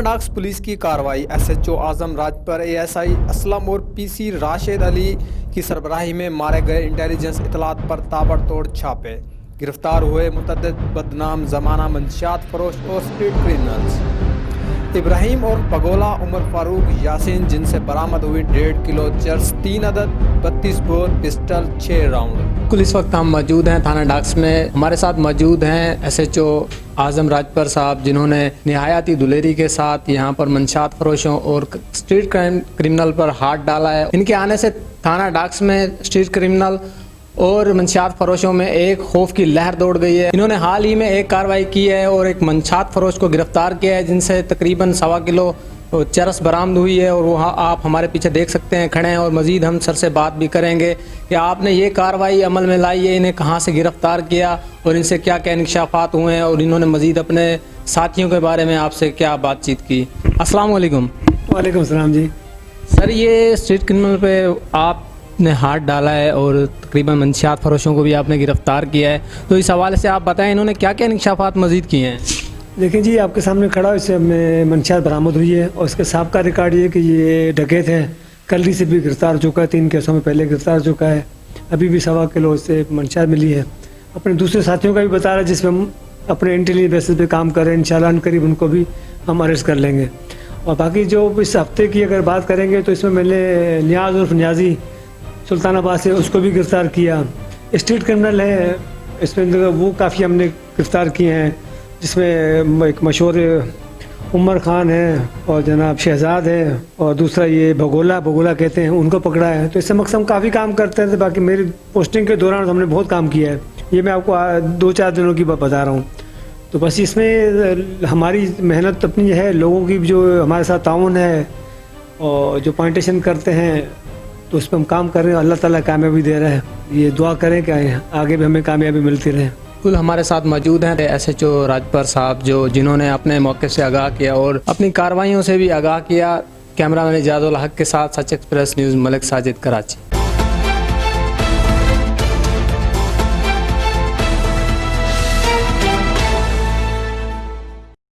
थाना डाक्स पुलिस की कार्रवाई। एसएचओ आजम राज पर एएसआई असलम और पीसी राशिद अली की सरबराही में मारे गए इंटेलिजेंस इतलात पर ताबड़तोड़ छापे। गिरफ्तार हुए मुतअद्दिद बदनाम जमाना मंशियात फरोश और स्ट्रीट क्रिमिनल्स इब्राहिम और पगोला, उमर फारूक, यासीन, जिनसे बरामद हुई 1.5 किलो चर्स, 3 अदद 32 बोर पिस्टल, 6 राउंड। कुल इस वक्त हम मौजूद हैं थाना डाक्स में। हमारे साथ मौजूद हैं एसएचओ आजम राजपर साहब, जिन्होंने निहायती दुलेरी के साथ यहाँ पर मंशियात फरोशों और स्ट्रीट क्रिमिनल पर हाथ डाला है। इनके आने से थाना डाक्स में स्ट्रीट क्रिमिनल और मंशियात फरोशों में एक खौफ की लहर दौड़ गई है। इन्होंने हाल ही में एक कार्रवाई की है और एक मंशियात फरोश को गिरफ्तार किया है, जिनसे तकरीबन 1.25 किलो चरस बरामद हुई है। और वहाँ आप हमारे पीछे देख सकते हैं खड़े हैं, और मज़ीद हम सर से बात भी करेंगे कि आपने ये कार्रवाई अमल में लाई है, इन्हें कहाँ से गिरफ्तार किया और इनसे क्या क्या इंकशाफात हुए हैं, और इन्होंने मज़ीद अपने साथियों के बारे में आपसे क्या बातचीत की। अस्सलाम वालेकुम। वालेकुम सलाम जी। सर, ये स्ट्रीट क्रिमिनल पे आपने हाथ डाला है और तकरीबन मंशियात फरोशों को भी आपने गिरफ्तार किया है, तो इस हवाले से आप बताएं इन्होंने क्या क्या इंकशाफात मज़ीद किए हैं। देखिए जी, आपके सामने खड़ा इससे में मंशियात बरामद हुई है और इसके साबका रिकॉर्ड ये कि ये डकैत है। कल से भी गिरफ्तार हो चुका है, 3 केसों में पहले गिरफ्तार हो चुका है। अभी भी 1.25 किलो से मंशियात मिली है। अपने दूसरे साथियों का भी बता रहा है, जिसमें हम अपने इंटेलिजेंस बेसिस पे काम कर रहे हैं। इंशाल्लाह करीब उनको भी हम अरेस्ट कर लेंगे। और बाकी जो इस हफ्ते की अगर बात करेंगे तो इसमें मैंने नियाज उर्फ नियाजी सुल्तानाबाद से, उसको भी गिरफ्तार किया। स्ट्रीट क्रिमिनल है इसमें, वो काफ़ी हमने गिरफ्तार किए हैं, जिसमें एक मशहूर उमर खान है और जनाब शहजाद है, और दूसरा ये भगोला कहते हैं, उनको पकड़ा है। तो इससे मकसद हम काफ़ी काम करते हैं। बाकी मेरी पोस्टिंग के दौरान हमने बहुत काम किया है। ये मैं आपको 2-4 दिनों की बता रहा हूँ। तो बस इसमें हमारी मेहनत अपनी है, लोगों की जो हमारे साथ ताउन है और जो पॉइंटेशन करते हैं, तो उस पर हम काम कर रहे हैं। अल्लाह ताला कामयाबी दे रहा है। ये दुआ करें कि आगे भी हमें कामयाबी मिलती रहे। कुल हमारे साथ मौजूद हैं एसएचओ राजपर साहब, जिन्होंने अपने मौके से आगाह किया और अपनी कार्रवाइयों से भी आगाह किया। कैमरामैन इजाजुल हक के साथ सच एक्सप्रेस न्यूज़, मलिक साजिद, कराची।